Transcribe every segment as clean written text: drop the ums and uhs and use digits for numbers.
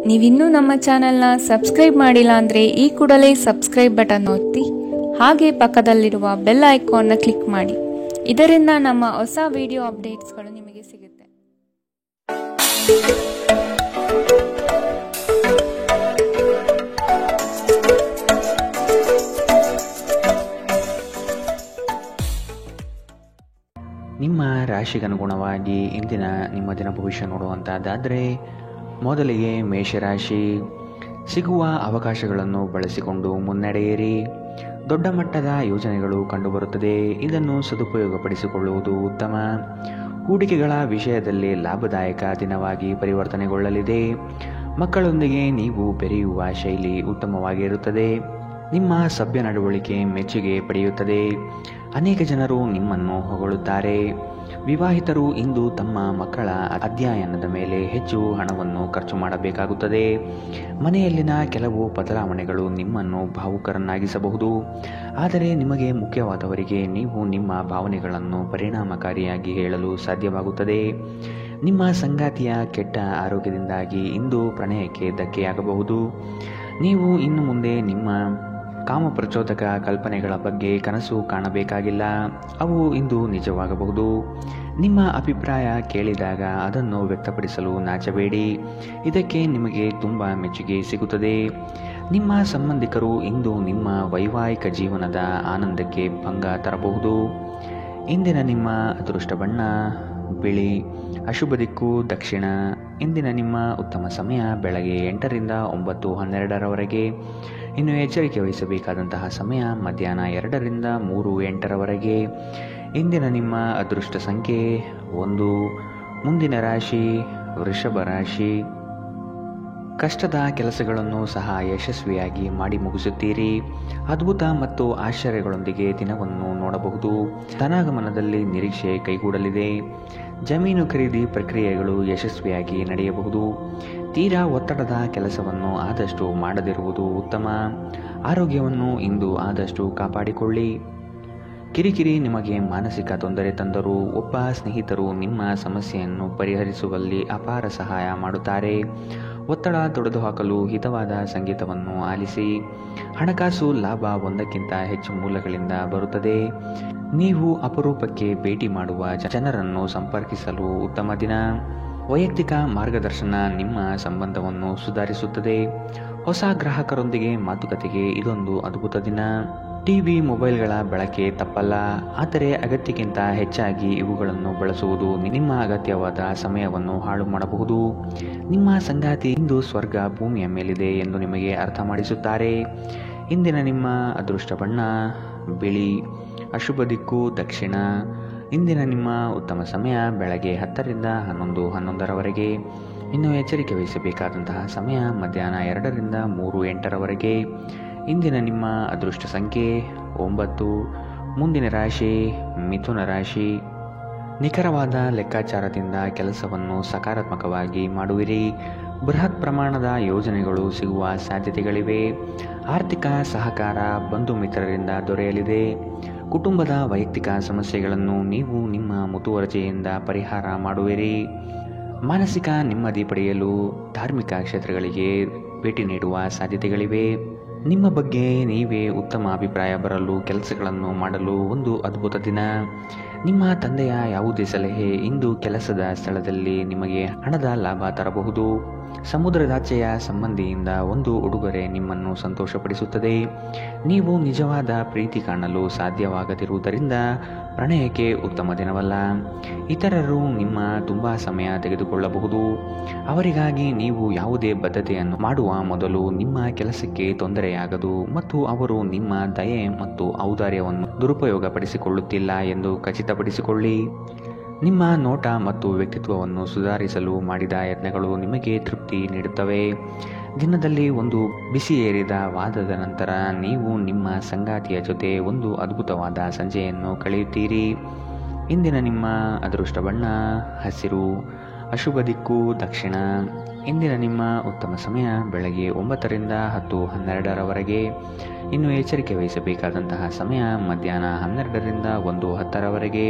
ನೀವಿನ್ನೂ ನಮ್ಮ ಚಾನೆಲ್ನ ಸಬ್ಸ್ಕ್ರೈಬ್ ಮಾಡಿಲ್ಲ ಅಂದರೆ ಈ ಕೂಡಲೇ ಸಬ್ಸ್ಕ್ರೈಬ್ ಬಟನ್ ಒತ್ತಿ ಹಾಗೆ ಪಕ್ಕದಲ್ಲಿರುವ ಬೆಲ್ ಐಕಾನ್ನ ಕ್ಲಿಕ್ ಮಾಡಿ. ಇದರಿಂದ ನಮ್ಮ ಹೊಸ ವಿಡಿಯೋ ಅಪ್ಡೇಟ್ಸ್ಗಳು ನಿಮಗೆ ಸಿಗುತ್ತೆ. ನಿಮ್ಮ ರಾಶಿಗನುಗುಣವಾಗಿ ಇಂದಿನ ನಿಮ್ಮ ದಿನ ಭವಿಷ್ಯ ನೋಡುವಂಥದ್ದಾದರೆ ಮೊದಲಿಗೆ ಮೇಷರಾಶಿ. ಸಿಗುವ ಅವಕಾಶಗಳನ್ನು ಬಳಸಿಕೊಂಡು ಮುನ್ನಡೆಯಿರಿ. ದೊಡ್ಡ ಮಟ್ಟದ ಯೋಜನೆಗಳು ಕಂಡುಬರುತ್ತದೆ. ಇದನ್ನು ಸದುಪಯೋಗಪಡಿಸಿಕೊಳ್ಳುವುದು ಉತ್ತಮ. ಹೂಡಿಕೆಗಳ ವಿಷಯದಲ್ಲಿ ಲಾಭದಾಯಕ ದಿನವಾಗಿ ಪರಿವರ್ತನೆಗೊಳ್ಳಲಿದೆ. ಮಕ್ಕಳೊಂದಿಗೆ ನೀವು ಬೆರೆಯುವ ಶೈಲಿ ಉತ್ತಮವಾಗಿರುತ್ತದೆ. ನಿಮ್ಮ ಸಭ್ಯ ನಡವಳಿಕೆ ಮೆಚ್ಚುಗೆ ಪಡೆಯುತ್ತದೆ. ಅನೇಕ ಜನರು ನಿಮ್ಮನ್ನು ಹೊಗಳುತ್ತಾರೆ. ವಿವಾಹಿತರು ಇಂದು ತಮ್ಮ ಮಕ್ಕಳ ಅಧ್ಯಯನದ ಮೇಲೆ ಹೆಚ್ಚು ಹಣವನ್ನು ಖರ್ಚು ಮಾಡಬೇಕಾಗುತ್ತದೆ. ಮನೆಯಲ್ಲಿನ ಕೆಲವು ಬದಲಾವಣೆಗಳು ನಿಮ್ಮನ್ನು ಭಾವುಕರನ್ನಾಗಿಸಬಹುದು. ಆದರೆ ನಿಮಗೆ ಮುಖ್ಯವಾದವರಿಗೆ ನೀವು ನಿಮ್ಮ ಭಾವನೆಗಳನ್ನು ಪರಿಣಾಮಕಾರಿಯಾಗಿ ಹೇಳಲು ಸಾಧ್ಯವಾಗುತ್ತದೆ. ನಿಮ್ಮ ಸಂಗಾತಿಯ ಕೆಟ್ಟ ಆರೋಗ್ಯದಿಂದಾಗಿ ಇಂದು ಪ್ರಣಯಕ್ಕೆ ಧಕ್ಕೆಯಾಗಬಹುದು. ನೀವು ಇನ್ನು ಮುಂದೆ ನಿಮ್ಮ ಕಾಮಪ್ರಚೋದಕ ಕಲ್ಪನೆಗಳ ಬಗ್ಗೆ ಕನಸು ಕಾಣಬೇಕಾಗಿಲ್ಲ. ಅವು ಇಂದು ನಿಜವಾಗಬಹುದು. ನಿಮ್ಮ ಅಭಿಪ್ರಾಯ ಕೇಳಿದಾಗ ಅದನ್ನು ವ್ಯಕ್ತಪಡಿಸಲು ನಾಚಬೇಡಿ. ಇದಕ್ಕೆ ನಿಮಗೆ ತುಂಬ ಮೆಚ್ಚುಗೆ ಸಿಗುತ್ತದೆ. ನಿಮ್ಮ ಸಂಬಂಧಿಕರು ಇಂದು ನಿಮ್ಮ ವೈವಾಹಿಕ ಜೀವನದ ಆನಂದಕ್ಕೆ ಭಂಗ ತರಬಹುದು. ಇಂದಿನ ನಿಮ್ಮ ಅದೃಷ್ಟ ಬಣ್ಣ ಬಿಳಿ. ಅಶುಭ ದಿಕ್ಕು ದಕ್ಷಿಣ. ಇಂದಿನ ನಿಮ್ಮ ಉತ್ತಮ ಸಮಯ ಬೆಳಗ್ಗೆ 8ರಿಂದ 9:12ರವರೆಗೆ. ಇನ್ನು ಎಚ್ಚರಿಕೆ ವಹಿಸಬೇಕಾದಂತಹ ಸಮಯ ಮಧ್ಯಾಹ್ನ 2ರಿಂದ 3:08ರವರೆಗೆ. ಇಂದಿನ ನಿಮ್ಮ ಅದೃಷ್ಟ ಸಂಖ್ಯೆ 1. ಮುಂದಿನ ರಾಶಿ ವೃಷಭ ರಾಶಿ. ಕಷ್ಟದ ಕೆಲಸಗಳನ್ನು ಸಹ ಯಶಸ್ವಿಯಾಗಿ ಮಾಡಿ ಮುಗಿಸುತ್ತೀರಿ. ಅದ್ಭುತ ಮತ್ತು ಆಶ್ಚರ್ಯಗಳೊಂದಿಗೆ ದಿನವನ್ನು ನೋಡಬಹುದು. ಧನಾಗಮನದಲ್ಲಿ ನಿರೀಕ್ಷೆ ಕೈಗೂಡಲಿದೆ. ಜಮೀನು ಖರೀದಿ ಪ್ರಕ್ರಿಯೆಗಳು ಯಶಸ್ವಿಯಾಗಿ ನಡೆಯಬಹುದು. ತೀರಾ ಒತ್ತಡದ ಕೆಲಸವನ್ನು ಆದಷ್ಟು ಮಾಡದಿರುವುದು ಉತ್ತಮ. ಆರೋಗ್ಯವನ್ನು ಇಂದು ಆದಷ್ಟು ಕಾಪಾಡಿಕೊಳ್ಳಿ. ಕಿರಿಕಿರಿ ನಿಮಗೆ ಮಾನಸಿಕ ತೊಂದರೆ ತಂದರೂ ಒಬ್ಬ ಸ್ನೇಹಿತರು ನಿಮ್ಮ ಸಮಸ್ಯೆಯನ್ನು ಪರಿಹರಿಸುವಲ್ಲಿ ಅಪಾರ ಸಹಾಯ ಮಾಡುತ್ತಾರೆ. ಒತ್ತಡ ತೊಡೆದುಹಾಕಲು ಹಿತವಾದ ಸಂಗೀತವನ್ನು ಆಲಿಸಿ. ಹಣಕಾಸು ಲಾಭ ಒಂದಕ್ಕಿಂತ ಹೆಚ್ಚು ಮೂಲಗಳಿಂದ ಬರುತ್ತದೆ. ನೀವು ಅಪರೂಪಕ್ಕೆ ಭೇಟಿ ಮಾಡುವ ಜನರನ್ನು ಸಂಪರ್ಕಿಸಲು ಉತ್ತಮ ದಿನ. ವೈಯಕ್ತಿಕ ಮಾರ್ಗದರ್ಶನ ನಿಮ್ಮ ಸಂಬಂಧವನ್ನು ಸುಧಾರಿಸುತ್ತದೆ. ಹೊಸ ಗ್ರಾಹಕರೊಂದಿಗೆ ಮಾತುಕತೆಗೆ ಇದೊಂದು ಅದ್ಭುತ ದಿನ. ಟಿವಿ ಮೊಬೈಲ್ಗಳ ಬಳಕೆ ತಪ್ಪಲ್ಲ. ಆದರೆ ಅಗತ್ಯಕ್ಕಿಂತ ಹೆಚ್ಚಾಗಿ ಇವುಗಳನ್ನು ಬಳಸುವುದು ನಿಮ್ಮ ಅಗತ್ಯವಾದ ಸಮಯವನ್ನು ಹಾಳು ಮಾಡಬಹುದು. ನಿಮ್ಮ ಸಂಗಾತಿ ಇಂದು ಸ್ವರ್ಗ ಭೂಮಿಯ ಮೇಲಿದೆ ಎಂದು ನಿಮಗೆ ಅರ್ಥ ಮಾಡಿಸುತ್ತಾರೆ. ಇಂದಿನ ನಿಮ್ಮ ಅದೃಷ್ಟ ಬಣ್ಣ ಬಿಳಿ. ಅಶುಭ ದಿಕ್ಕು ದಕ್ಷಿಣ. ಇಂದಿನ ನಿಮ್ಮ ಉತ್ತಮ ಸಮಯ ಬೆಳಗ್ಗೆ 10ರಿಂದ 11:11ರವರೆಗೆ. ಇನ್ನು ಎಚ್ಚರಿಕೆ ವಹಿಸಬೇಕಾದಂತಹ ಸಮಯ ಮಧ್ಯಾಹ್ನ 2ರಿಂದ 3:08ರವರೆಗೆ. ಇಂದಿನ ನಿಮ್ಮ ಅದೃಷ್ಟ ಸಂಖ್ಯೆ 9. ಮುಂದಿನ ರಾಶಿ ಮಿಥುನ ರಾಶಿ. ನಿಖರವಾದ ಲೆಕ್ಕಾಚಾರದಿಂದ ಕೆಲಸವನ್ನು ಸಕಾರಾತ್ಮಕವಾಗಿ ಮಾಡುವಿರಿ. ಬೃಹತ್ ಪ್ರಮಾಣದ ಯೋಜನೆಗಳು ಸಿಗುವ ಸಾಧ್ಯತೆಗಳಿವೆ. ಆರ್ಥಿಕ ಸಹಕಾರ ಬಂಧು ಮಿತ್ರರಿಂದ ದೊರೆಯಲಿದೆ. ಕುಟುಂಬದ ವೈಯಕ್ತಿಕ ಸಮಸ್ಯೆಗಳನ್ನು ನೀವು ನಿಮ್ಮ ಮುತುವರ್ಜಿಯಿಂದ ಪರಿಹಾರ ಮಾಡುವಿರಿ. ಮಾನಸಿಕ ನೆಮ್ಮದಿ ಪಡೆಯಲು ಧಾರ್ಮಿಕ ಕ್ಷೇತ್ರಗಳಿಗೆ ಭೇಟಿ ನೀಡುವ ಸಾಧ್ಯತೆಗಳಿವೆ. ನಿಮ್ಮ ಬಗ್ಗೆ ನೀವೇ ಉತ್ತಮ ಅಭಿಪ್ರಾಯ ಬರಲು ಕೆಲಸಗಳನ್ನು ಮಾಡಲು ಒಂದು ಅದ್ಭುತ ದಿನ. ನಿಮ್ಮ ತಂದೆಯ ಯಾವುದೇ ಸಲಹೆ ಇಂದು ಕೆಲಸದ ಸ್ಥಳದಲ್ಲಿ ನಿಮಗೆ ಹಣದ ಲಾಭ ತರಬಹುದು. ಸಮುದ್ರದಾಚೆಯ ಸಂಬಂಧಿಯಿಂದ ಒಂದು ಉಡುಗೊರೆ ನಿಮ್ಮನ್ನು ಸಂತೋಷಪಡಿಸುತ್ತದೆ. ನೀವು ನಿಜವಾದ ಪ್ರೀತಿ ಕಾಣಲು ಸಾಧ್ಯವಾಗದಿರುವುದರಿಂದ ಪ್ರಣಯಕ್ಕೆ ಉತ್ತಮ ದಿನವಲ್ಲ. ಇತರರು ನಿಮ್ಮ ತುಂಬ ಸಮಯ ತೆಗೆದುಕೊಳ್ಳಬಹುದು. ಅವರಿಗಾಗಿ ನೀವು ಯಾವುದೇ ಬದ್ಧತೆಯನ್ನು ಮಾಡುವ ಮೊದಲು ನಿಮ್ಮ ಕೆಲಸಕ್ಕೆ ತೊಂದರೆಯಾಗದು ಮತ್ತು ಅವರು ನಿಮ್ಮ ದಯೆ ಮತ್ತು ಔದಾರ್ಯವನ್ನು ದುರುಪಯೋಗಪಡಿಸಿಕೊಳ್ಳುತ್ತಿಲ್ಲ ಎಂದು ಖಚಿತಪಡಿಸಿಕೊಳ್ಳಿ. ನಿಮ್ಮ ನೋಟ ಮತ್ತು ವ್ಯಕ್ತಿತ್ವವನ್ನು ಸುಧಾರಿಸಲು ಮಾಡಿದ ಯತ್ನಗಳು ನಿಮಗೆ ತೃಪ್ತಿ ನೀಡುತ್ತವೆ. ದಿನದಲ್ಲಿ ಒಂದು ಬಿಸಿಯೇರಿದ ವಾದದ ನಂತರ ನೀವು ನಿಮ್ಮ ಸಂಗಾತಿಯ ಜೊತೆ ಒಂದು ಅದ್ಭುತವಾದ ಸಂಜೆಯನ್ನು ಕಳೆಯುತ್ತೀರಿ. ಇಂದಿನ ನಿಮ್ಮ ಅದೃಷ್ಟ ಬಣ್ಣ ಹಸಿರು. ಅಶುಭ ದಿಕ್ಕು ದಕ್ಷಿಣ. ಇಂದಿನ ನಿಮ್ಮ ಉತ್ತಮ ಸಮಯ ಬೆಳಗ್ಗೆ 9ರಿಂದ 10:12ರವರೆಗೆ. ಇನ್ನು ಎಚ್ಚರಿಕೆ ವಹಿಸಬೇಕಾದಂತಹ ಸಮಯ ಮಧ್ಯಾಹ್ನ 12ರಿಂದ 1:10ರವರೆಗೆ.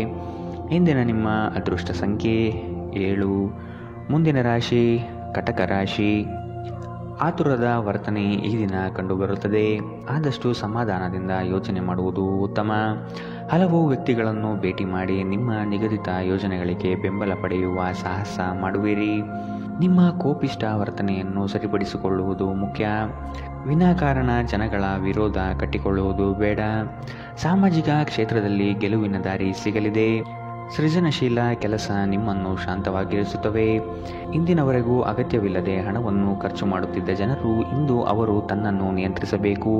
ಇಂದಿನ ನಿಮ್ಮ ಅದೃಷ್ಟ ಸಂಖ್ಯೆ 7. ಮುಂದಿನ ರಾಶಿ ಕಟಕ ರಾಶಿ. ಆತುರದ ವರ್ತನೆ ಈ ದಿನ ಕಂಡುಬರುತ್ತದೆ. ಆದಷ್ಟು ಸಮಾಧಾನದಿಂದ ಯೋಚನೆ ಮಾಡುವುದು ಉತ್ತಮ. ಹಲವು ವ್ಯಕ್ತಿಗಳನ್ನು ಭೇಟಿ ಮಾಡಿ ನಿಮ್ಮ ನಿಗದಿತ ಯೋಜನೆಗಳಿಗೆ ಬೆಂಬಲ ಪಡೆಯುವ ಸಾಹಸ ಮಾಡುವಿರಿ. ನಿಮ್ಮ ಕೋಪಿಷ್ಟ ವರ್ತನೆಯನ್ನು ಸರಿಪಡಿಸಿಕೊಳ್ಳುವುದು ಮುಖ್ಯ. ವಿನಾಕಾರಣ ಜನಗಳ ವಿರೋಧ ಕಟ್ಟಿಕೊಳ್ಳುವುದು ಬೇಡ. ಸಾಮಾಜಿಕ ಕ್ಷೇತ್ರದಲ್ಲಿ ಗೆಲುವಿನ ದಾರಿ ಸಿಗಲಿದೆ. ಸೃಜನಶೀಲ ಕೆಲಸ ನಿಮ್ಮನ್ನು ಶಾಂತವಾಗಿರಿಸುತ್ತವೆ. ಇಂದಿನವರೆಗೂ ಅಗತ್ಯವಿಲ್ಲದೆ ಹಣವನ್ನು ಖರ್ಚು ಮಾಡುತ್ತಿದ್ದ ಜನರು ಇಂದು ಅವರು ತನ್ನನ್ನು ನಿಯಂತ್ರಿಸಬೇಕು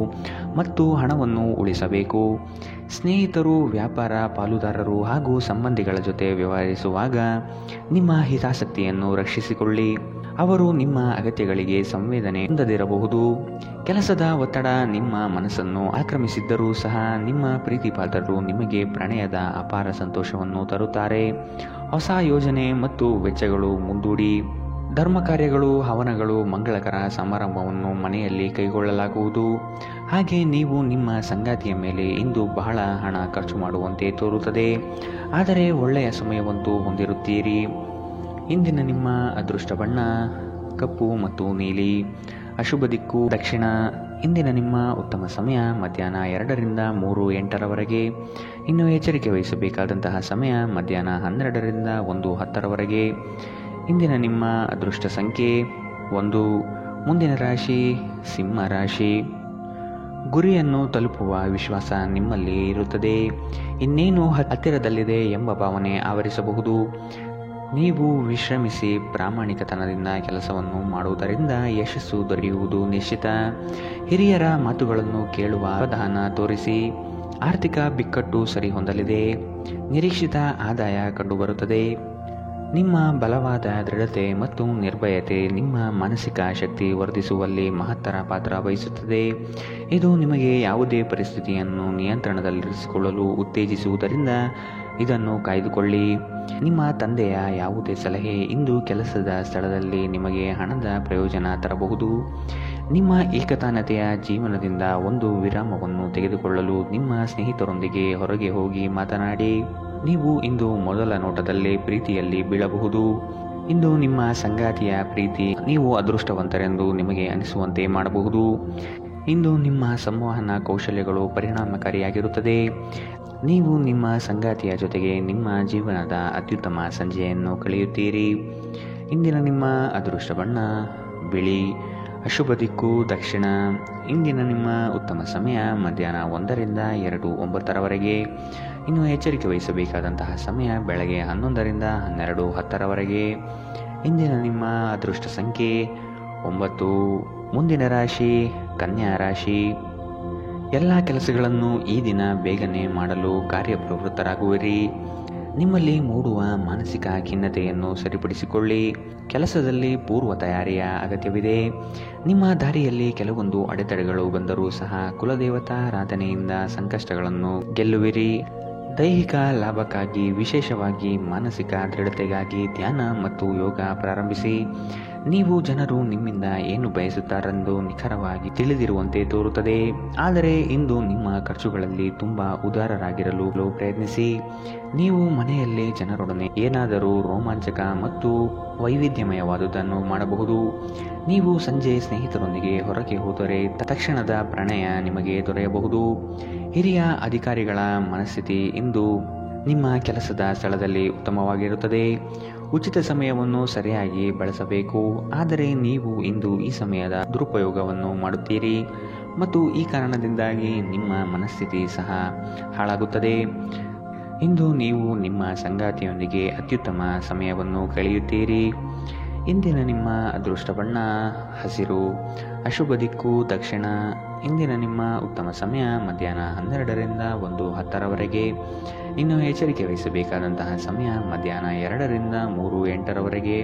ಮತ್ತು ಹಣವನ್ನು ಉಳಿಸಬೇಕು. ಸ್ನೇಹಿತರು, ವ್ಯಾಪಾರ ಪಾಲುದಾರರು ಹಾಗೂ ಸಂಬಂಧಿಗಳ ಜೊತೆ ವ್ಯವಹರಿಸುವಾಗ ನಿಮ್ಮ ಹಿತಾಸಕ್ತಿಯನ್ನು ರಕ್ಷಿಸಿಕೊಳ್ಳಿ. ಅವರು ನಿಮ್ಮ ಅಗತ್ಯಗಳಿಗೆ ಸಂವೇದನೆ ಹೊಂದದಿರಬಹುದು. ಕೆಲಸದ ಒತ್ತಡ ನಿಮ್ಮ ಮನಸ್ಸನ್ನು ಆಕ್ರಮಿಸಿದ್ದರೂ ಸಹ ನಿಮ್ಮ ಪ್ರೀತಿಪಾತ್ರರು ನಿಮಗೆ ಪ್ರಣಯದ ಅಪಾರ ಸಂತೋಷವನ್ನು ತರುತ್ತಾರೆ. ಹೊಸ ಯೋಜನೆ ಮತ್ತು ವೆಚ್ಚಗಳು ಮುಂದೂಡಿ. ಧರ್ಮ ಕಾರ್ಯಗಳು, ಹವನಗಳು, ಮಂಗಳಕರ ಸಮಾರಂಭವನ್ನು ಮನೆಯಲ್ಲಿ ಕೈಗೊಳ್ಳಲಾಗುವುದು. ಹಾಗೆ ನೀವು ನಿಮ್ಮ ಸಂಗಾತಿಯ ಮೇಲೆ ಇಂದು ಬಹಳ ಹಣ ಖರ್ಚು ಮಾಡುವಂತೆ ತೋರುತ್ತದೆ. ಆದರೆ ಒಳ್ಳೆಯ ಸಮಯವಂತೂ ಹೊಂದಿರುತ್ತೀರಿ. ಇಂದಿನ ನಿಮ್ಮ ಅದೃಷ್ಟ ಬಣ್ಣ ಕಪ್ಪು ಮತ್ತು ನೀಲಿ. ಅಶುಭ ದಿಕ್ಕು ದಕ್ಷಿಣ. ಇಂದಿನ ನಿಮ್ಮ ಉತ್ತಮ ಸಮಯ ಮಧ್ಯಾಹ್ನ 2ರಿಂದ 3:08 ಇನ್ನು ಎಚ್ಚರಿಕೆ ವಹಿಸಬೇಕಾದಂತಹ ಸಮಯ ಮಧ್ಯಾಹ್ನ 12ರಿಂದ 1:10 ಇಂದಿನ ನಿಮ್ಮ ಅದೃಷ್ಟ ಸಂಖ್ಯೆ 1. ಮುಂದಿನ ರಾಶಿ ಸಿಂಹ ರಾಶಿ. ಗುರಿಯನ್ನು ತಲುಪುವ ವಿಶ್ವಾಸ ನಿಮ್ಮಲ್ಲಿ ಇರುತ್ತದೆ. ಇನ್ನೇನು ಹತ್ತಿರದಲ್ಲಿದೆ ಎಂಬ ಭಾವನೆ ಆವರಿಸಬಹುದು. ನೀವು ವಿಶ್ರಮಿಸಿ ಪ್ರಾಮಾಣಿಕತನದಿಂದ ಕೆಲಸವನ್ನು ಮಾಡುವುದರಿಂದ ಯಶಸ್ಸು ದೊರೆಯುವುದು ನಿಶ್ಚಿತ. ಹಿರಿಯರ ಮಾತುಗಳನ್ನು ಕೇಳುವ ಅವಧಾನ ತೋರಿಸಿ. ಆರ್ಥಿಕ ಬಿಕ್ಕಟ್ಟು ಸರಿಹೊಂದಲಿದೆ. ನಿರೀಕ್ಷಿತ ಆದಾಯ ಕಂಡುಬರುತ್ತದೆ. ನಿಮ್ಮ ಬಲವಾದ ದೃಢತೆ ಮತ್ತು ನಿರ್ಭಯತೆ ನಿಮ್ಮ ಮಾನಸಿಕ ಶಕ್ತಿ ವರ್ಧಿಸುವಲ್ಲಿ ಮಹತ್ತರ ಪಾತ್ರ ವಹಿಸುತ್ತದೆ. ಇದು ನಿಮಗೆ ಯಾವುದೇ ಪರಿಸ್ಥಿತಿಯನ್ನು ನಿಯಂತ್ರಣದಲ್ಲಿರಿಸಿಕೊಳ್ಳಲು ಉತ್ತೇಜಿಸುವುದರಿಂದ ಇದನ್ನು ಕಾಯ್ದುಕೊಳ್ಳಿ. ನಿಮ್ಮ ತಂದೆಯ ಯಾವುದೇ ಸಲಹೆ ಇಂದು ಕೆಲಸದ ಸ್ಥಳದಲ್ಲಿ ನಿಮಗೆ ಹಣದ ಪ್ರಯೋಜನ ತರಬಹುದು. ನಿಮ್ಮ ಏಕತಾನತೆಯ ಜೀವನದಿಂದ ಒಂದು ವಿರಾಮವನ್ನು ತೆಗೆದುಕೊಳ್ಳಲು ನಿಮ್ಮ ಸ್ನೇಹಿತರೊಂದಿಗೆ ಹೊರಗೆ ಹೋಗಿ ಮಾತನಾಡಿ. ನೀವು ಇಂದು ಮೊದಲ ನೋಟದಲ್ಲೇ ಪ್ರೀತಿಯಲ್ಲಿ ಬೀಳಬಹುದು. ಇಂದು ನಿಮ್ಮ ಸಂಗಾತಿಯ ಪ್ರೀತಿ ನೀವು ಅದೃಷ್ಟವಂತರೆಂದು ನಿಮಗೆ ಅನಿಸುವಂತೆ ಮಾಡಬಹುದು. ಇಂದು ನಿಮ್ಮ ಸಂವಹನ ಕೌಶಲ್ಯಗಳು ಪರಿಣಾಮಕಾರಿಯಾಗಿರುತ್ತದೆ. ನೀವು ನಿಮ್ಮ ಸಂಗಾತಿಯ ಜೊತೆಗೆ ನಿಮ್ಮ ಜೀವನದ ಅತ್ಯುತ್ತಮ ಸಂಜೆಯನ್ನು ಕಳೆಯುತ್ತೀರಿ. ಇಂದಿನ ನಿಮ್ಮ ಅದೃಷ್ಟ ಬಣ್ಣ ಬಿಳಿ. ಅಶುಭ ದಿಕ್ಕು ದಕ್ಷಿಣ. ಇಂದಿನ ನಿಮ್ಮ ಉತ್ತಮ ಸಮಯ ಮಧ್ಯಾಹ್ನ 1ರಿಂದ 2:09 ಇನ್ನು ಎಚ್ಚರಿಕೆ ವಹಿಸಬೇಕಾದಂತಹ ಸಮಯ ಬೆಳಗ್ಗೆ 11ರಿಂದ 12:10 ಇಂದಿನ ನಿಮ್ಮ ಅದೃಷ್ಟ ಸಂಖ್ಯೆ 9. ಮುಂದಿನ ರಾಶಿ ಕನ್ಯಾ ರಾಶಿ. ಎಲ್ಲ ಕೆಲಸಗಳನ್ನು ಈ ದಿನ ಬೇಗನೆ ಮಾಡಲು ಕಾರ್ಯಪ್ರವೃತ್ತರಾಗುವಿರಿ. ನಿಮ್ಮಲ್ಲಿ ಮೂಡುವ ಮಾನಸಿಕ ಖಿನ್ನತೆಯನ್ನು ಸರಿಪಡಿಸಿಕೊಳ್ಳಿ. ಕೆಲಸದಲ್ಲಿ ಪೂರ್ವ ತಯಾರಿಯ ಅಗತ್ಯವಿದೆ. ನಿಮ್ಮ ದಾರಿಯಲ್ಲಿ ಕೆಲವೊಂದು ಅಡೆತಡೆಗಳು ಬಂದರೂ ಸಹ ಕುಲದೇವತಾರಾಧನೆಯಿಂದ ಸಂಕಷ್ಟಗಳನ್ನು ಗೆಲ್ಲುವಿರಿ. ದೈಹಿಕ ಲಾಭಕ್ಕಾಗಿ ವಿಶೇಷವಾಗಿ ಮಾನಸಿಕ ದೃಢತೆಗಾಗಿ ಧ್ಯಾನ ಮತ್ತು ಯೋಗ ಪ್ರಾರಂಭಿಸಿ. ನೀವು ಜನರು ನಿಮ್ಮಿಂದ ಏನು ಬಯಸುತ್ತಾರೆಂದು ನಿಖರವಾಗಿ ತಿಳಿದಿರುವಂತೆ ತೋರುತ್ತದೆ. ಆದರೆ ಇಂದು ನಿಮ್ಮ ಖರ್ಚುಗಳಲ್ಲಿ ತುಂಬ ಉದಾರರಾಗಿರಲು ಪ್ರಯತ್ನಿಸಿ. ನೀವು ಮನೆಯಲ್ಲಿ ಜನರೊಡನೆ ಏನಾದರೂ ರೋಮಾಂಚಕ ಮತ್ತು ವೈವಿಧ್ಯಮಯವಾದುದನ್ನು ಮಾಡಬಹುದು. ನೀವು ಸಂಜೆ ಸ್ನೇಹಿತರೊಂದಿಗೆ ಹೊರಗೆ ಹೋದರೆ ತಕ್ಷಣದ ಪ್ರಣಯ ನಿಮಗೆ ದೊರೆಯಬಹುದು. ಹಿರಿಯ ಅಧಿಕಾರಿಗಳ ಮನಸ್ಥಿತಿ ಇಂದು ನಿಮ್ಮ ಕೆಲಸದ ಸ್ಥಳದಲ್ಲಿ ಉತ್ತಮವಾಗಿರುತ್ತದೆ. ಉಚಿತ ಸಮಯವನ್ನು ಸರಿಯಾಗಿ ಬಳಸಬೇಕು. ಆದರೆ ನೀವು ಇಂದು ಈ ಸಮಯದ ದುರುಪಯೋಗವನ್ನು ಮಾಡುತ್ತೀರಿ ಮತ್ತು ಈ ಕಾರಣದಿಂದಾಗಿ ನಿಮ್ಮ ಮನಸ್ಥಿತಿ ಸಹ ಹಾಳಾಗುತ್ತದೆ. ಇಂದು ನೀವು ನಿಮ್ಮ ಸಂಗಾತಿಯೊಂದಿಗೆ ಅತ್ಯುತ್ತಮ ಸಮಯವನ್ನು ಕಳೆಯುತ್ತೀರಿ. ಇಂದಿನ ನಿಮ್ಮ ಅದೃಷ್ಟ ಬಣ್ಣ ಹಸಿರು. ಅಶುಭ ದಿಕ್ಕು ದಕ್ಷಿಣ. ಇಂದಿನ ನಿಮ್ಮ ಉತ್ತಮ ಸಮಯ ಮಧ್ಯಾಹ್ನ 12ರಿಂದ 1:10 ಇನ್ನು ಎಚ್ಚರಿಕೆ ವಹಿಸಬೇಕಾದಂತಹ ಸಮಯ ಮಧ್ಯಾಹ್ನ 2ರಿಂದ 3:08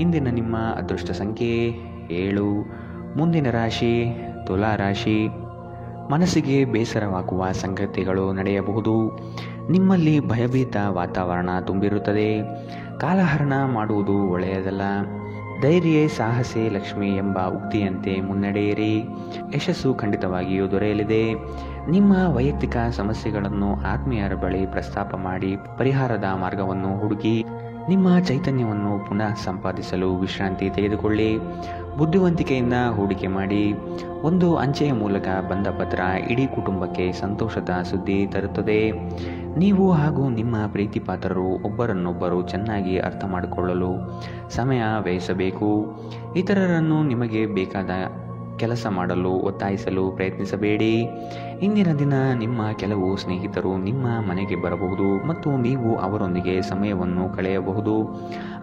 ಇಂದಿನ ನಿಮ್ಮ ಅದೃಷ್ಟ ಸಂಖ್ಯೆ 7. ಮುಂದಿನ ರಾಶಿ ತುಲಾ ರಾಶಿ. ಮನಸ್ಸಿಗೆ ಬೇಸರವಾಗುವ ಸಂಗತಿಗಳು ನಡೆಯಬಹುದು. ನಿಮ್ಮಲ್ಲಿ ಭಯಭೀತ ವಾತಾವರಣ ತುಂಬಿರುತ್ತದೆ. ಕಾಲಹರಣ ಮಾಡುವುದು ಒಳ್ಳೆಯದಲ್ಲ. ಧೈರ್ಯ ಸಾಹಸೆ ಲಕ್ಷ್ಮಿ ಎಂಬ ಉಕ್ತಿಯಂತೆ ಮುನ್ನಡೆಯಿರಿ. ಯಶಸ್ಸು ಖಂಡಿತವಾಗಿಯೂ ದೊರೆಯಲಿದೆ. ನಿಮ್ಮ ವೈಯಕ್ತಿಕ ಸಮಸ್ಯೆಗಳನ್ನು ಆತ್ಮೀಯರ ಬಳಿ ಪ್ರಸ್ತಾಪ ಮಾಡಿ ಪರಿಹಾರದ ಮಾರ್ಗವನ್ನು ಹುಡುಕಿ. ನಿಮ್ಮ ಚೈತನ್ಯವನ್ನು ಪುನಃ ಸಂಪಾದಿಸಲು ವಿಶ್ರಾಂತಿ ತೆಗೆದುಕೊಳ್ಳಿ. ಬುದ್ಧಿವಂತಿಕೆಯಿಂದ ಹೂಡಿಕೆ ಮಾಡಿ. ಒಂದು ಅಂಚೆಯ ಮೂಲಕ ಬಂದ ಪತ್ರ ಇಡೀ ಕುಟುಂಬಕ್ಕೆ ಸಂತೋಷದ ಸುದ್ದಿ ತರುತ್ತದೆ. ನೀವು ಹಾಗೂ ನಿಮ್ಮ ಪ್ರೀತಿಪಾತ್ರರು ಒಬ್ಬರನ್ನೊಬ್ಬರು ಚೆನ್ನಾಗಿ ಅರ್ಥ ಮಾಡಿಕೊಳ್ಳಲು ಸಮಯ ವ್ಯಯಿಸಬೇಕು. ಇತರರನ್ನು ನಿಮಗೆ ಬೇಕಾದ ಕೆಲಸ ಮಾಡಲು ಒತ್ತಾಯಿಸಲು ಪ್ರಯತ್ನಿಸಬೇಡಿ. ಇಂದಿನ ದಿನ ನಿಮ್ಮ ಕೆಲವು ಸ್ನೇಹಿತರು ನಿಮ್ಮ ಮನೆಗೆ ಬರಬಹುದು ಮತ್ತು ನೀವು ಅವರೊಂದಿಗೆ ಸಮಯವನ್ನು ಕಳೆಯಬಹುದು.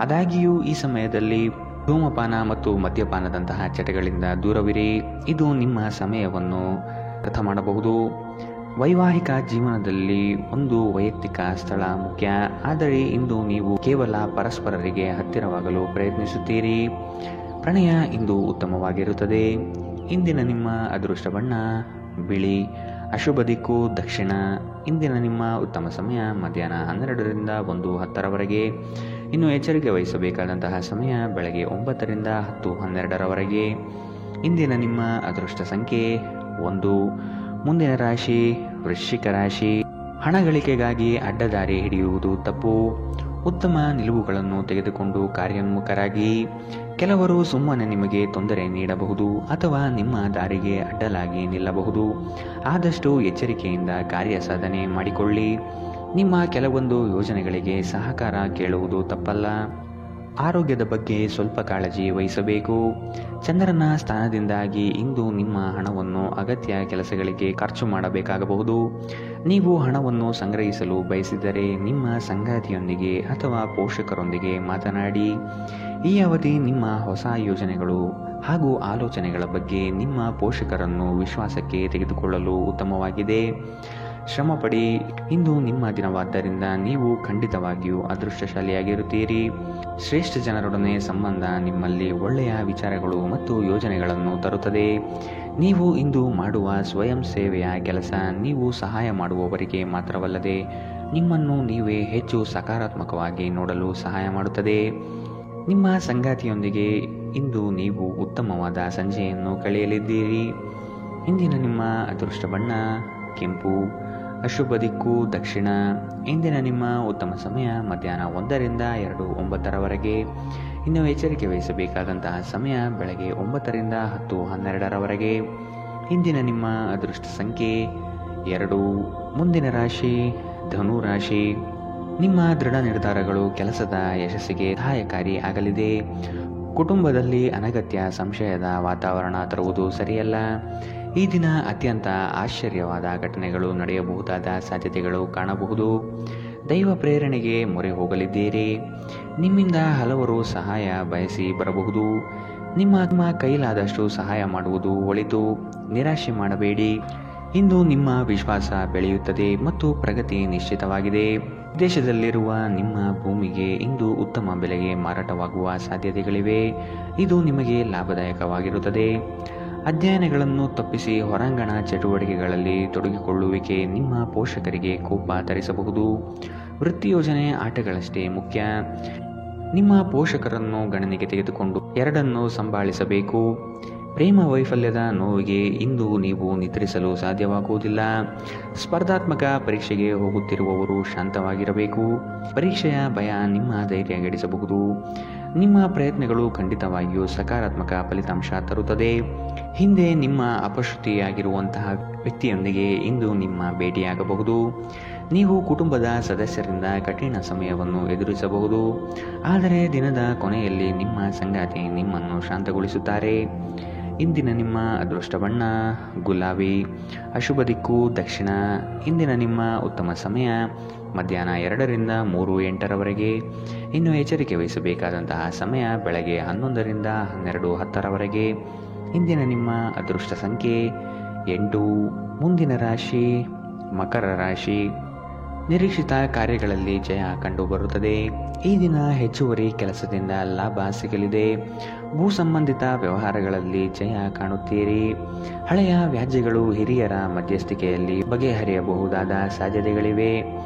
ಆದಾಗ್ಯೂ ಈ ಸಮಯದಲ್ಲಿ ಧೂಮಪಾನ ಮತ್ತು ಮದ್ಯಪಾನದಂತಹ ಚಟಗಳಿಂದ ದೂರವಿರಿ. ಇದು ನಿಮ್ಮ ಸಮಯವನ್ನು ವ್ಯರ್ಥ ಮಾಡಬಹುದು. ವೈವಾಹಿಕ ಜೀವನದಲ್ಲಿ ಒಂದು ವೈಯಕ್ತಿಕ ಸ್ಥಳ ಮುಖ್ಯ, ಆದರೆ ಇಂದು ನೀವು ಕೇವಲ ಪರಸ್ಪರರಿಗೆ ಹತ್ತಿರವಾಗಲು ಪ್ರಯತ್ನಿಸುತ್ತೀರಿ. ಪ್ರಣಯ ಇಂದು ಉತ್ತಮವಾಗಿರುತ್ತದೆ. ಇಂದಿನ ನಿಮ್ಮ ಅದೃಷ್ಟ ಬಣ್ಣ ಬಿಳಿ. ಅಶುಭ ದಿಕ್ಕು ದಕ್ಷಿಣ. ಇಂದಿನ ನಿಮ್ಮ ಉತ್ತಮ ಸಮಯ ಮಧ್ಯಾಹ್ನ 12ರಿಂದ 1:10ರವರೆಗೆ. ಇನ್ನು ಎಚ್ಚರಿಕೆ ವಹಿಸಬೇಕಾದಂತಹ ಸಮಯ ಬೆಳಗ್ಗೆ 9ರಿಂದ 10:12ರವರೆಗೆ. ಇಂದಿನ ನಿಮ್ಮ ಅದೃಷ್ಟ ಸಂಖ್ಯೆ 1. ಮುಂದಿನ ರಾಶಿ ವೃಶ್ಚಿಕ ರಾಶಿ. ಹಣ ಗಳಿಕೆಗಾಗಿ ಅಡ್ಡದಾರಿ ಹಿಡಿಯುವುದು ತಪ್ಪು. ಉತ್ತಮ ನಿಲುವುಗಳನ್ನು ತೆಗೆದುಕೊಂಡು ಕಾರ್ಯೋನ್ಮುಖರಾಗಿ. ಕೆಲವರು ಸುಮ್ಮನೆ ನಿಮಗೆ ತೊಂದರೆ ನೀಡಬಹುದು ಅಥವಾ ನಿಮ್ಮ ದಾರಿಗೆ ಅಡ್ಡಲಾಗಿ ನಿಲ್ಲಬಹುದು. ಆದಷ್ಟು ಎಚ್ಚರಿಕೆಯಿಂದ ಕಾರ್ಯ ಸಾಧನೆ ಮಾಡಿಕೊಳ್ಳಿ. ನಿಮ್ಮ ಕೆಲವೊಂದು ಯೋಜನೆಗಳಿಗೆ ಸಹಕಾರ ಕೇಳುವುದು ತಪ್ಪಲ್ಲ. ಆರೋಗ್ಯದ ಬಗ್ಗೆ ಸ್ವಲ್ಪ ಕಾಳಜಿ ವಹಿಸಬೇಕು. ಚಂದ್ರನ ಸ್ಥಾನದಿಂದಾಗಿ ಇಂದು ನಿಮ್ಮ ಹಣವನ್ನು ಅಗತ್ಯ ಕೆಲಸಗಳಿಗೆ ಖರ್ಚು ಮಾಡಬೇಕಾಗಬಹುದು. ನೀವು ಹಣವನ್ನು ಸಂಗ್ರಹಿಸಲು ಬಯಸಿದರೆ ನಿಮ್ಮ ಸಂಗಾತಿಯೊಂದಿಗೆ ಅಥವಾ ಪೋಷಕರೊಂದಿಗೆ ಮಾತನಾಡಿ. ಈ ಅವಧಿ ನಿಮ್ಮ ಹೊಸ ಯೋಜನೆಗಳು ಹಾಗೂ ಆಲೋಚನೆಗಳ ಬಗ್ಗೆ ನಿಮ್ಮ ಪೋಷಕರನ್ನು ವಿಶ್ವಾಸಕ್ಕೆ ತೆಗೆದುಕೊಳ್ಳಲು ಉತ್ತಮವಾಗಿದೆ. ಶ್ರಮಪಡಿ. ಇಂದು ನಿಮ್ಮ ದಿನವಾದ್ದರಿಂದ ನೀವು ಖಂಡಿತವಾಗಿಯೂ ಅದೃಷ್ಟಶಾಲಿಯಾಗಿರುತ್ತೀರಿ. ಶ್ರೇಷ್ಠ ಜನರೊಡನೆ ಸಂಬಂಧ ನಿಮ್ಮಲ್ಲಿ ಒಳ್ಳೆಯ ವಿಚಾರಗಳು ಮತ್ತು ಯೋಜನೆಗಳನ್ನು ತರುತ್ತದೆ. ನೀವು ಇಂದು ಮಾಡುವ ಸ್ವಯಂ ಸೇವೆಯ ಕೆಲಸ ನೀವು ಸಹಾಯ ಮಾಡುವವರಿಗೆ ಮಾತ್ರವಲ್ಲದೆ ನಿಮ್ಮನ್ನು ನೀವೇ ಹೆಚ್ಚು ಸಕಾರಾತ್ಮಕವಾಗಿ ನೋಡಲು ಸಹಾಯ ಮಾಡುತ್ತದೆ. ನಿಮ್ಮ ಸಂಗಾತಿಯೊಂದಿಗೆ ಇಂದು ನೀವು ಉತ್ತಮವಾದ ಸಂಜೆಯನ್ನು ಕಳೆಯಲಿದ್ದೀರಿ. ಇಂದಿನ ನಿಮ್ಮ ಅದೃಷ್ಟ ಬಣ್ಣ ಕೆಂಪು. ಅಶುಭ ದಿಕ್ಕು ದಕ್ಷಿಣ. ಇಂದಿನ ನಿಮ್ಮ ಉತ್ತಮ ಸಮಯ ಮಧ್ಯಾಹ್ನ 1ರಿಂದ 2:09ರವರೆಗೆ. ಇನ್ನು ಎಚ್ಚರಿಕೆ ವಹಿಸಬೇಕಾದಂತಹ ಸಮಯ ಬೆಳಗ್ಗೆ 9ರಿಂದ 10:12ರವರೆಗೆ. ಇಂದಿನ ನಿಮ್ಮ ಅದೃಷ್ಟ ಸಂಖ್ಯೆ 2. ಮುಂದಿನ ರಾಶಿ ಧನು ರಾಶಿ. ನಿಮ್ಮ ದೃಢ ನಿರ್ಧಾರಗಳು ಕೆಲಸದ ಯಶಸ್ಸಿಗೆ ಸಹಾಯಕಾರಿ ಆಗಲಿದೆ. ಕುಟುಂಬದಲ್ಲಿ ಅನಗತ್ಯ ಸಂಶಯದ ವಾತಾವರಣ ತರುವುದು ಸರಿಯಲ್ಲ. ಈ ದಿನ ಅತ್ಯಂತ ಆಶ್ಚರ್ಯವಾದ ಘಟನೆಗಳು ನಡೆಯಬಹುದಾದ ಸಾಧ್ಯತೆಗಳು ಕಾಣಬಹುದು. ದೈವ ಪ್ರೇರಣೆಗೆ ಮೊರೆ ಹೋಗಲಿದ್ದೀರಿ. ನಿಮ್ಮಿಂದ ಹಲವರು ಸಹಾಯ ಬಯಸಿ ಬರಬಹುದು. ನಿಮ್ಮ ಕೈಲಾದಷ್ಟು ಸಹಾಯ ಮಾಡುವುದು ಒಳಿತು. ನಿರಾಶೆ ಮಾಡಬೇಡಿ. ಇಂದು ನಿಮ್ಮ ವಿಶ್ವಾಸ ಬೆಳೆಯುತ್ತದೆ ಮತ್ತು ಪ್ರಗತಿ ನಿಶ್ಚಿತವಾಗಿದೆ. ವಿದೇಶದಲ್ಲಿರುವ ನಿಮ್ಮ ಭೂಮಿಗೆ ಇಂದು ಉತ್ತಮ ಬೆಲೆಗೆ ಮಾರಾಟವಾಗುವ ಸಾಧ್ಯತೆಗಳಿವೆ. ಇದು ನಿಮಗೆ ಲಾಭದಾಯಕವಾಗಿರುತ್ತದೆ. ಅಧ್ಯಯನಗಳನ್ನು ತಪ್ಪಿಸಿ ಹೊರಾಂಗಣ ಚಟುವಟಿಕೆಗಳಲ್ಲಿ ತೊಡಗಿಕೊಳ್ಳುವಿಕೆ ನಿಮ್ಮ ಪೋಷಕರಿಗೆ ಕೋಪ ತರಿಸಬಹುದು. ವೃತ್ತಿ ಯೋಜನೆ ಆಟಗಳಷ್ಟೇ ಮುಖ್ಯ. ನಿಮ್ಮ ಪೋಷಕರನ್ನು ಗಣನೆಗೆ ತೆಗೆದುಕೊಂಡು ಎರಡನ್ನೂ ಸಂಭಾಳಿಸಬೇಕು. ಪ್ರೇಮ ವೈಫಲ್ಯದ ನೋವಿಗೆ ಇಂದು ನೀವು ನಿದ್ರಿಸಲು ಸಾಧ್ಯವಾಗುವುದಿಲ್ಲ. ಸ್ಪರ್ಧಾತ್ಮಕ ಪರೀಕ್ಷೆಗೆ ಹೋಗುತ್ತಿರುವವರು ಶಾಂತವಾಗಿರಬೇಕು. ಪರೀಕ್ಷೆಯ ಭಯ ನಿಮ್ಮ ಧೈರ್ಯ ಗೆಡಿಸಬಹುದು. ನಿಮ್ಮ ಪ್ರಯತ್ನಗಳು ಖಂಡಿತವಾಗಿಯೂ ಸಕಾರಾತ್ಮಕ ಫಲಿತಾಂಶ ತರುತ್ತದೆ. ಹಿಂದೆ ನಿಮ್ಮ ಅಪಶ್ರುತಿಯಾಗಿರುವಂತಹ ವ್ಯಕ್ತಿಯೊಂದಿಗೆ ಇಂದು ನಿಮ್ಮ ಭೇಟಿಯಾಗಬಹುದು. ನೀವು ಕುಟುಂಬದ ಸದಸ್ಯರಿಂದ ಕಠಿಣ ಸಮಯವನ್ನು ಎದುರಿಸಬಹುದು. ಆದರೆ ದಿನದ ಕೊನೆಯಲ್ಲಿ ನಿಮ್ಮ ಸಂಗಾತಿ ನಿಮ್ಮನ್ನು ಶಾಂತಗೊಳಿಸುತ್ತಾರೆ. ಇಂದಿನ ನಿಮ್ಮ ಅದೃಷ್ಟ ಬಣ್ಣ ಗುಲಾಬಿ. ಅಶುಭ ದಿಕ್ಕು ದಕ್ಷಿಣ. ಇಂದಿನ ನಿಮ್ಮ ಉತ್ತಮ ಸಮಯ ಮಧ್ಯಾಹ್ನ 2ರಿಂದ 3:08ರವರೆಗೆ. ಇನ್ನು ಎಚ್ಚರಿಕೆ ವಹಿಸಬೇಕಾದಂತಹ ಸಮಯ ಬೆಳಗ್ಗೆ 11ರಿಂದ 12:10ರವರೆಗೆ. ಇಂದಿನ ನಿಮ್ಮ ಅದೃಷ್ಟ ಸಂಖ್ಯೆ 8. ಮುಂದಿನ ರಾಶಿ ಮಕರ ರಾಶಿ. ನಿರೀಕ್ಷಿತ ಕಾರ್ಯಗಳಲ್ಲಿ ಜಯ ಕಂಡುಬರುತ್ತದೆ. ಈ ದಿನ ಹೆಚ್ಚುವರಿ ಕೆಲಸದಿಂದ ಲಾಭ ಸಿಗಲಿದೆ. ಭೂ ಸಂಬಂಧಿತ ವ್ಯವಹಾರಗಳಲ್ಲಿ ಜಯ ಕಾಣುತ್ತೀರಿ. ಹಳೆಯ ವ್ಯಾಜ್ಯಗಳು ಹಿರಿಯರ ಮಧ್ಯಸ್ಥಿಕೆಯಲ್ಲಿ ಬಗೆಹರಿಯಬಹುದಾದ ಸಾಧ್ಯತೆಗಳಿವೆ.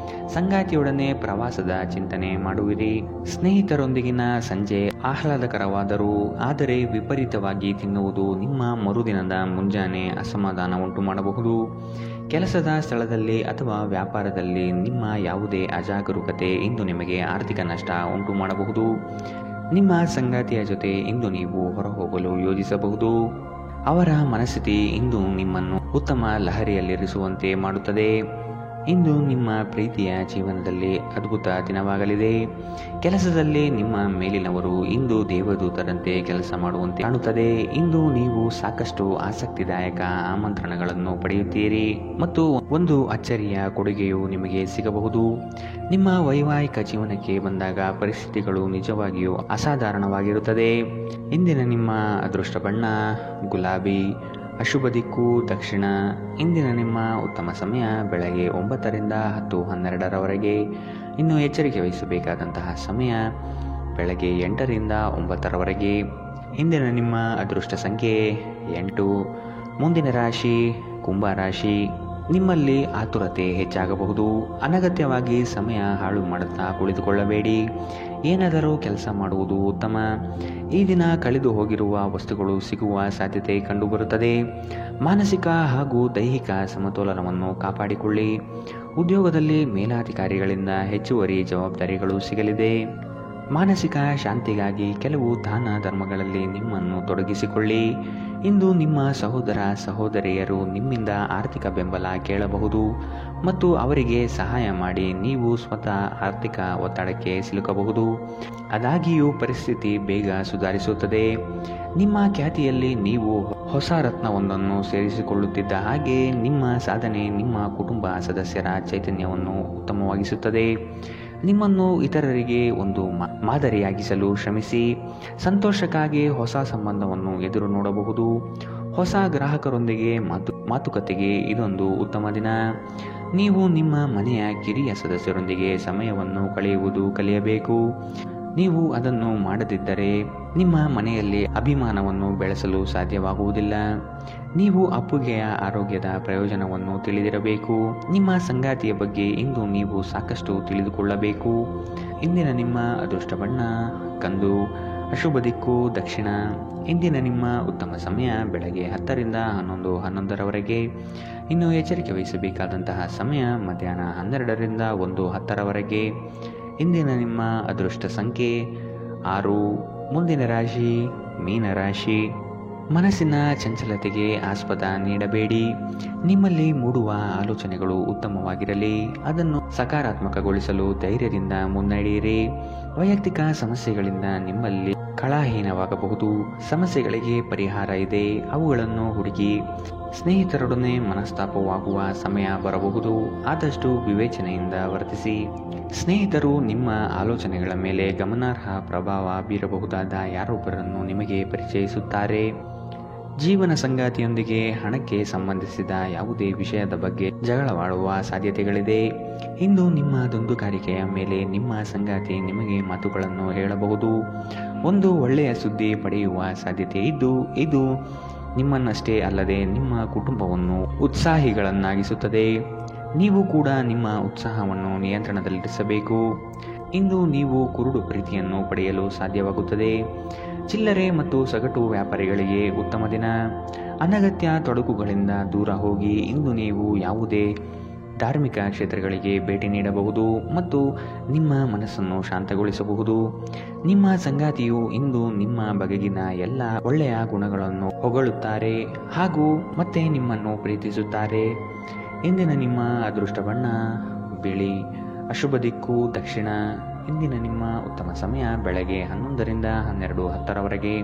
ಸಂಗಾತಿಯೊಡನೆ ಪ್ರವಾಸದ ಚಿಂತನೆ ಮಾಡುವಿರಿ. ಸ್ನೇಹಿತರೊಂದಿಗಿನ ಸಂಜೆ ಆಹ್ಲಾದಕರವಾದರೂ ಆದರೆ ವಿಪರೀತವಾಗಿ ತಿನ್ನುವುದು ನಿಮ್ಮ ಮರುದಿನದ ಮುಂಜಾನೆ ಅಸಮಾಧಾನ ಉಂಟು ಮಾಡಬಹುದು. ಕೆಲಸದ ಸ್ಥಳದಲ್ಲಿ ಅಥವಾ ವ್ಯಾಪಾರದಲ್ಲಿ ನಿಮ್ಮ ಯಾವುದೇ ಅಜಾಗರೂಕತೆ ಇಂದು ನಿಮಗೆ ಆರ್ಥಿಕ ನಷ್ಟ ಉಂಟು ಮಾಡಬಹುದು. ನಿಮ್ಮ ಸಂಗಾತಿಯ ಜೊತೆ ಇಂದು ನೀವು ಹೊರಹೋಗಲು ಯೋಜಿಸಬಹುದು. ಅವರ ಮನಸ್ಥಿತಿ ಇಂದು ನಿಮ್ಮನ್ನು ಉತ್ತಮ ಲಹರಿಯಲ್ಲಿರಿಸುವಂತೆ ಮಾಡುತ್ತದೆ. ಇಂದು ನಿಮ್ಮ ಪ್ರೀತಿಯ ಜೀವನದಲ್ಲಿ ಅದ್ಭುತ ದಿನವಾಗಲಿದೆ. ಕೆಲಸದಲ್ಲಿ ನಿಮ್ಮ ಮೇಲಿನವರು ಇಂದು ದೇವದೂತರಂತೆ ಕೆಲಸ ಮಾಡುವಂತೆ ಕಾಣುತ್ತದೆ. ಇಂದು ನೀವು ಸಾಕಷ್ಟು ಆಸಕ್ತಿದಾಯಕ ಆಮಂತ್ರಣಗಳನ್ನು ಪಡೆಯುತ್ತೀರಿ ಮತ್ತು ಒಂದು ಅಚ್ಚರಿಯ ಕೊಡುಗೆಯು ನಿಮಗೆ ಸಿಗಬಹುದು. ನಿಮ್ಮ ವೈವಾಹಿಕ ಜೀವನಕ್ಕೆ ಬಂದಾಗ ಪರಿಸ್ಥಿತಿಗಳು ನಿಜವಾಗಿಯೂ ಅಸಾಧಾರಣವಾಗಿರುತ್ತದೆ. ಇಂದಿನ ನಿಮ್ಮ ಅದೃಷ್ಟ ಬಣ್ಣ ಗುಲಾಬಿ, ಅಶುಭ ದಿಕ್ಕು ದಕ್ಷಿಣ. ಇಂದಿನ ನಿಮ್ಮ ಉತ್ತಮ ಸಮಯ ಬೆಳಗ್ಗೆ 9 ರಿಂದ 10:12ರವರೆಗೆ. ಇನ್ನು ಎಚ್ಚರಿಕೆ ವಹಿಸಬೇಕಾದಂತಹ ಸಮಯ ಬೆಳಗ್ಗೆ 8 ರಿಂದ 9ರವರೆಗೆ. ಇಂದಿನ ನಿಮ್ಮ ಅದೃಷ್ಟ ಸಂಖ್ಯೆ 8. ಮುಂದಿನ ರಾಶಿ ಕುಂಭ ರಾಶಿ. ನಿಮ್ಮಲ್ಲಿ ಆತುರತೆ ಹೆಚ್ಚಾಗಬಹುದು. ಅನಗತ್ಯವಾಗಿ ಸಮಯ ಹಾಳು ಮಾಡುತ್ತಾ ಕುಳಿತುಕೊಳ್ಳಬೇಡಿ. ಏನಾದರೂ ಕೆಲಸ ಮಾಡುವುದು ಉತ್ತಮ. ಈ ದಿನ ಕಳೆದು ಹೋಗಿರುವ ವಸ್ತುಗಳು ಸಿಗುವ ಸಾಧ್ಯತೆ ಕಂಡುಬರುತ್ತದೆ. ಮಾನಸಿಕ ಹಾಗೂ ದೈಹಿಕ ಸಮತೋಲನವನ್ನು ಕಾಪಾಡಿಕೊಳ್ಳಿ. ಉದ್ಯೋಗದಲ್ಲಿ ಮೇಲಾಧಿಕಾರಿಗಳಿಂದ ಹೆಚ್ಚುವರಿ ಜವಾಬ್ದಾರಿಗಳು ಸಿಗಲಿದೆ. ಮಾನಸಿಕ ಶಾಂತಿಗಾಗಿ ಕೆಲವು ದಾನ ಧರ್ಮಗಳಲ್ಲಿ ನಿಮ್ಮನ್ನು ತೊಡಗಿಸಿಕೊಳ್ಳಿ. ಇಂದು ನಿಮ್ಮ ಸಹೋದರ ಸಹೋದರಿಯರು ನಿಮ್ಮಿಂದ ಆರ್ಥಿಕ ಬೆಂಬಲ ಕೇಳಬಹುದು ಮತ್ತು ಅವರಿಗೆ ಸಹಾಯ ಮಾಡಿ ನೀವು ಸ್ವತಃ ಆರ್ಥಿಕ ಒತ್ತಡಕ್ಕೆ ಸಿಲುಕಬಹುದು. ಆದಾಗ್ಯೂ ಪರಿಸ್ಥಿತಿ ಬೇಗ ಸುಧಾರಿಸುತ್ತದೆ. ನಿಮ್ಮ ಖ್ಯಾತಿಯಲ್ಲಿ ನೀವು ಹೊಸ ರತ್ನವೊಂದನ್ನು ಸೇರಿಸಿಕೊಳ್ಳುತ್ತಿದ್ದ ಹಾಗೆ ನಿಮ್ಮ ಸಾಧನೆ ನಿಮ್ಮ ಕುಟುಂಬ ಸದಸ್ಯರ ಚೈತನ್ಯವನ್ನು ಉತ್ತಮವಾಗಿಸುತ್ತದೆ. ನಿಮ್ಮನ್ನು ಇತರರಿಗೆ ಒಂದು ಮಾದರಿಯಾಗಿಸಲು ಶ್ರಮಿಸಿ. ಸಂತೋಷಕ್ಕಾಗಿ ಹೊಸ ಸಂಬಂಧವನ್ನು ಎದುರು ನೋಡಬಹುದು. ಹೊಸ ಗ್ರಾಹಕರೊಂದಿಗೆ ಮಾತುಕತೆಗೆ ಇದೊಂದು ಉತ್ತಮ ದಿನ. ನೀವು ನಿಮ್ಮ ಮನೆಯ ಕಿರಿಯ ಸದಸ್ಯರೊಂದಿಗೆ ಸಮಯವನ್ನು ಕಳೆಯಬೇಕು. ನೀವು ಅದನ್ನು ಮಾಡದಿದ್ದರೆ ನಿಮ್ಮ ಮನೆಯಲ್ಲಿ ಅಭಿಮಾನವನ್ನು ಬೆಳೆಸಲು ಸಾಧ್ಯವಾಗುವುದಿಲ್ಲ. ನೀವು ಅಪ್ಪುಗೆಯ ಆರೋಗ್ಯದ ಪ್ರಯೋಜನವನ್ನು ತಿಳಿದಿರಬೇಕು. ನಿಮ್ಮ ಸಂಗಾತಿಯ ಬಗ್ಗೆ ಇಂದು ನೀವು ಸಾಕಷ್ಟು ತಿಳಿದುಕೊಳ್ಳಬೇಕು. ಇಂದಿನ ನಿಮ್ಮ ಅದೃಷ್ಟ ಬಣ್ಣ ಕಂದು, ಅಶುಭ ದಿಕ್ಕು ದಕ್ಷಿಣ. ಇಂದಿನ ನಿಮ್ಮ ಉತ್ತಮ ಸಮಯ ಬೆಳಗ್ಗೆ 10 ರಿಂದ 11:11ರವರೆಗೆ. ಇನ್ನು ಎಚ್ಚರಿಕೆ ವಹಿಸಬೇಕಾದಂತಹ ಸಮಯ ಮಧ್ಯಾಹ್ನ 12 ರಿಂದ 1:10ರವರೆಗೆ. ಇಂದಿನ ನಿಮ್ಮ ಅದೃಷ್ಟ ಸಂಖ್ಯೆ 6. ಮುಂದಿನ ರಾಶಿ ಮೀನರಾಶಿ. ಮನಸ್ಸಿನ ಚಂಚಲತೆಗೆ ಆಸ್ಪದ ನೀಡಬೇಡಿ. ನಿಮ್ಮಲ್ಲಿ ಮೂಡುವ ಆಲೋಚನೆಗಳು ಉತ್ತಮವಾಗಿರಲಿ. ಅದನ್ನು ಸಕಾರಾತ್ಮಕಗೊಳಿಸಲು ಧೈರ್ಯದಿಂದ ಮುನ್ನಡೆಯಿರಿ. ವೈಯಕ್ತಿಕ ಸಮಸ್ಯೆಗಳಿಂದ ನಿಮ್ಮಲ್ಲಿ ಕಳಹೀನವಾಗಬಹುದು. ಸಮಸ್ಯೆಗಳಿಗೆ ಪರಿಹಾರ ಇದೆ, ಅವುಗಳನ್ನು ಹುಡುಕಿ. ಸ್ನೇಹಿತರೊಡನೆ ಮನಸ್ತಾಪವಾಗುವ ಸಮಯ ಬರಬಹುದು. ಆದಷ್ಟು ವಿವೇಚನೆಯಿಂದ ವರ್ತಿಸಿ. ಸ್ನೇಹಿತರು ನಿಮ್ಮ ಆಲೋಚನೆಗಳ ಮೇಲೆ ಗಮನಾರ್ಹ ಪ್ರಭಾವ ಬೀರಬಹುದಾದ ಯಾರೊಬ್ಬರನ್ನು ನಿಮಗೆ ಪರಿಚಯಿಸುತ್ತಾರೆ. ಜೀವನ ಸಂಗಾತಿಯೊಂದಿಗೆ ಹಣಕ್ಕೆ ಸಂಬಂಧಿಸಿದ ಯಾವುದೇ ವಿಷಯದ ಬಗ್ಗೆ ಜಗಳವಾಡುವ ಸಾಧ್ಯತೆಗಳಿದೆ. ಇಂದು ನಿಮ್ಮ ದುಂದುಗಾರಿಕೆಯ ಮೇಲೆ ನಿಮ್ಮ ಸಂಗಾತಿ ನಿಮಗೆ ಮಾತುಗಳನ್ನು ಹೇಳಬಹುದು. ಒಂದು ಒಳ್ಳೆಯ ಸುದ್ದಿ ಪಡೆಯುವ ಸಾಧ್ಯತೆ ಇದ್ದು ಇದು ನಿಮ್ಮನ್ನಷ್ಟೇ ಅಲ್ಲದೆ ನಿಮ್ಮ ಕುಟುಂಬವನ್ನು ಉತ್ಸಾಹಿಗಳನ್ನಾಗಿಸುತ್ತದೆ. ನೀವು ಕೂಡ ನಿಮ್ಮ ಉತ್ಸಾಹವನ್ನು ನಿಯಂತ್ರಣದಲ್ಲಿರಿಸಬೇಕು. ಇಂದು ನೀವು ಕುರುಡು ಪ್ರೀತಿಯನ್ನು ಪಡೆಯಲು ಸಾಧ್ಯವಾಗುತ್ತದೆ. ಚಿಲ್ಲರೆ ಮತ್ತು ಸಗಟು ವ್ಯಾಪಾರಿಗಳಿಗೆ ಉತ್ತಮ ದಿನ. ಅನಗತ್ಯ ತೊಡಕುಗಳಿಂದ ದೂರ ಹೋಗಿ. ಇಂದು ನೀವು ಯಾವುದೇ ಧಾರ್ಮಿಕ ಕ್ಷೇತ್ರಗಳಿಗೆ ಭೇಟಿ ನೀಡಬಹುದು ಮತ್ತು ನಿಮ್ಮ ಮನಸ್ಸನ್ನು ಶಾಂತಗೊಳಿಸಬಹುದು. ನಿಮ್ಮ ಸಂಗಾತಿಯು ಇಂದು ನಿಮ್ಮ ಬಗೆಗಿನ ಎಲ್ಲ ಒಳ್ಳೆಯ ಗುಣಗಳನ್ನು ಹೊಗಳುತ್ತಾರೆ ಹಾಗೂ ಮತ್ತೆ ನಿಮ್ಮನ್ನು ಪ್ರೀತಿಸುತ್ತಾರೆ. ಇಂದಿನ ನಿಮ್ಮ ಅದೃಷ್ಟ ಬಣ್ಣ ಬಿಳಿ, ಅಶುಭ ದಿಕ್ಕು ದಕ್ಷಿಣ. ಇಂದಿನ ನಿಮ್ಮ ಉತ್ತಮ ಸಮಯ ಬೆಳಗ್ಗೆ 11 ರಿಂದ 12:10ರವರೆಗೆ.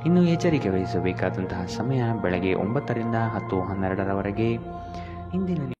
ಇನ್ನು ಎಚ್ಚರಿಕೆ ವಹಿಸಬೇಕಾದಂತಹ ಸಮಯ ಬೆಳಗ್ಗೆ 9 ರಿಂದ 10:12ರವರೆಗೆ. ಇಂದಿನ